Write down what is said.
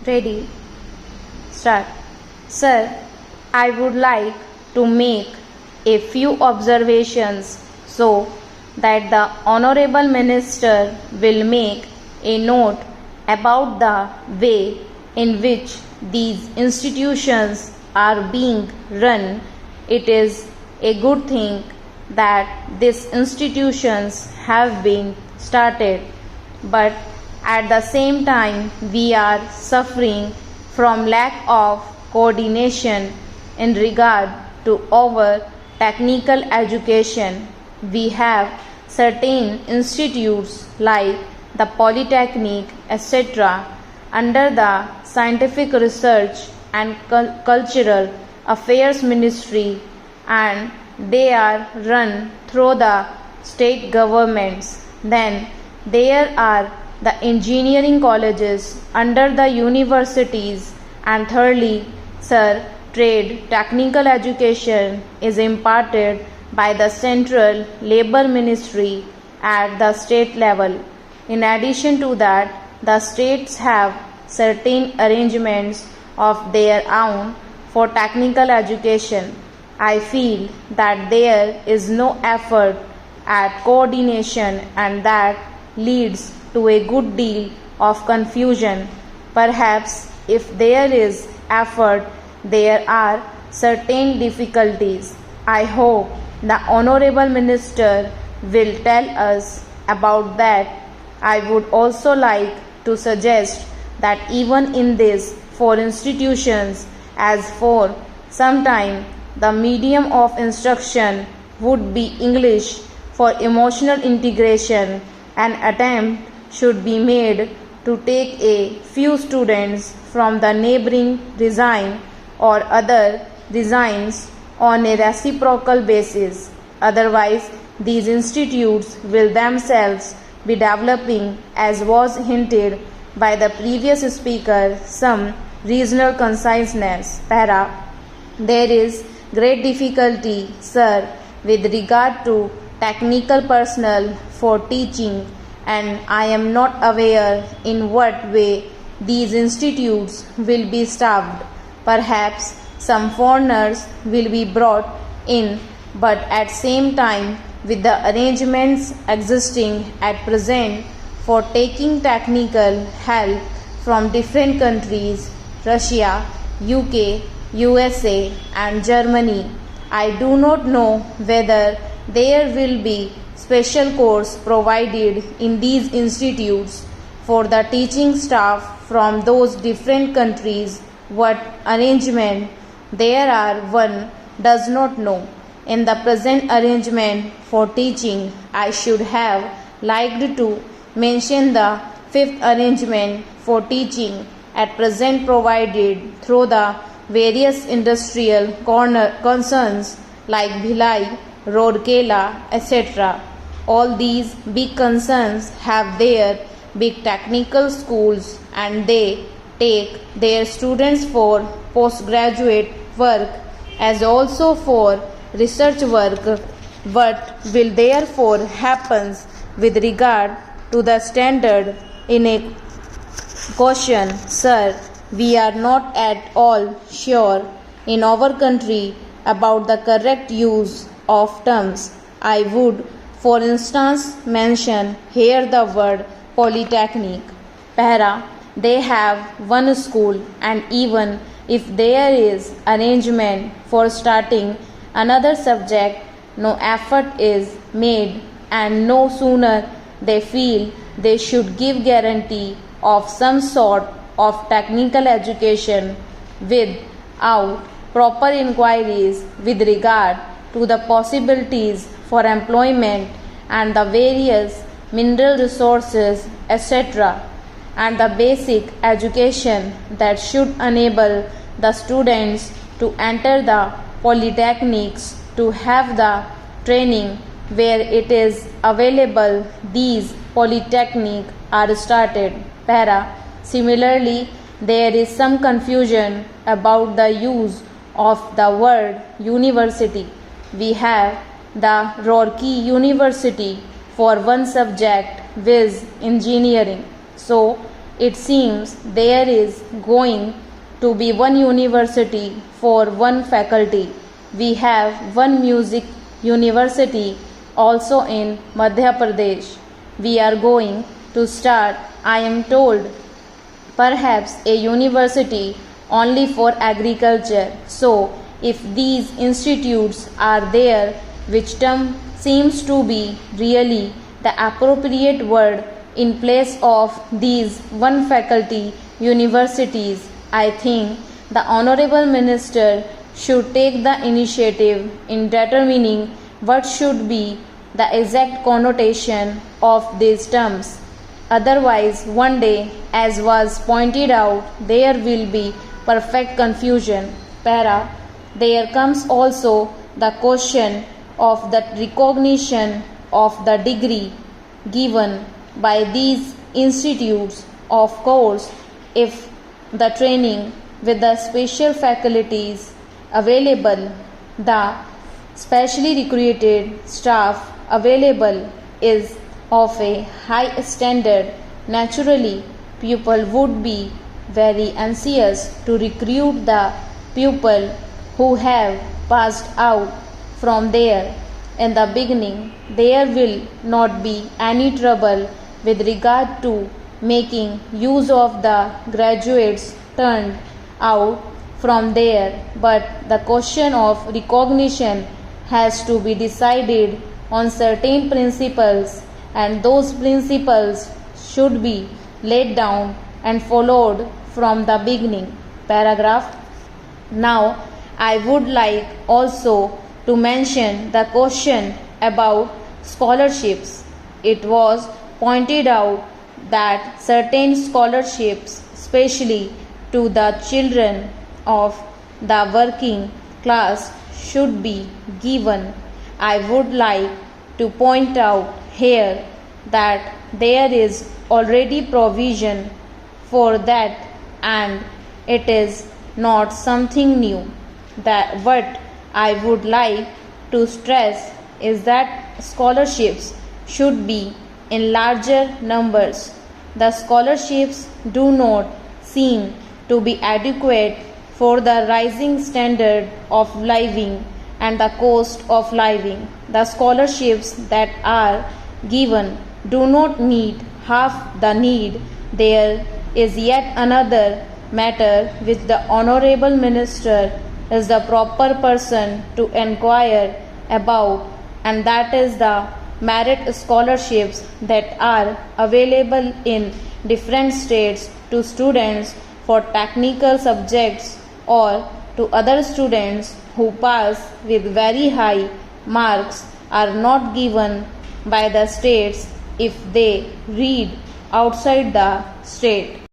Ready? Start. Sir, I would like to make a few observations so that the Honorable Minister will make a note about the way in which these institutions are being run. It is a good thing that these institutions have been started, but at the same time we are suffering from lack of coordination in regard to our technical education. We have certain institutes like the Polytechnic, etc., under the Scientific Research and Cultural Affairs Ministry, and they are run through the state governments. Then there are the engineering colleges under the universities, and thirdly, sir, trade technical education is imparted by the Central Labor Ministry at the state level. In addition to that, the states have certain arrangements of their own for technical education. I feel that there is no effort at coordination, and that leads to a good deal of confusion. Perhaps if there is effort, there are certain difficulties. I hope the Honorable Minister will tell us about that. I would also like to suggest that even in these four institutions, as for some time the medium of instruction would be English, for emotional integration, an attempt should be made to take a few students from the neighboring design or other designs on a reciprocal basis. Otherwise, these institutes will themselves be developing, as was hinted by the previous speaker, some regional conciseness. Para. There is great difficulty, sir, with regard to technical personnel for teaching, and I am not aware in what way these institutes will be staffed. Perhaps some foreigners will be brought in, but at same time, with the arrangements existing at present for taking technical help from different countries, Russia, UK, USA and Germany, I do not know whether there will be special course provided in these institutes for the teaching staff from those different countries. What arrangement there are, one does not know. In the present arrangement for teaching, I should have liked to mention the fifth arrangement for teaching at present provided through the various industrial concerns like Bhilai, Rourkela, etc. All these big concerns have their big technical schools, and they take their students for postgraduate work as also for research work. What will therefore happen with regard to the standard in a question, sir? We are not at all sure in our country about the correct use of terms. I would, for instance, mention here the word polytechnic. Para. They have one school, and even if there is arrangement for starting another subject, no effort is made, and no sooner they feel they should give guarantee of some sort of technical education without proper inquiries with regard to the possibilities for employment and the various mineral resources, etc., and the basic education that should enable the students to enter the polytechnics, to have the training where it is available. These polytechnic are started. Para. Similarly, there is some confusion about the use of the word university. We have the Roorkee University for one subject, viz. Engineering. So, it seems there is going to be one university for one faculty. We have one music university also in Madhya Pradesh. We are going to start, I am told, perhaps a university only for agriculture. So, if these institutes are there, which term seems to be really the appropriate word in place of these one faculty universities, I think the Honorable Minister should take the initiative in determining what should be the exact connotation of these terms. Otherwise, one day, as was pointed out, there will be perfect confusion. Para. There comes also the question of the recognition of the degree given by these institutes. Of course, if the training with the special faculties available, the specially recruited staff available is of a high standard, naturally pupil would be very anxious to recruit the pupil who have passed out from there. In the beginning, there will not be any trouble with regard to making use of the graduates turned out from there, but the question of recognition has to be decided on certain principles, and those principles should be laid down and followed from the beginning. Paragraph. Now, I would like also to mention the question about scholarships. It was pointed out that certain scholarships, especially to the children of the working class, should be given. I would like to point out here that there is already provision for that, and it is not something new. That what I would like to stress is that scholarships should be in larger numbers. The scholarships do not seem to be adequate for the rising standard of living and the cost of living. The scholarships that are given do not meet half the need. There is yet another matter which the Honorable Minister is the proper person to inquire about, and that is the merit scholarships that are available in different states to students for technical subjects or to other students who pass with very high marks are not given by the states if they read outside the state.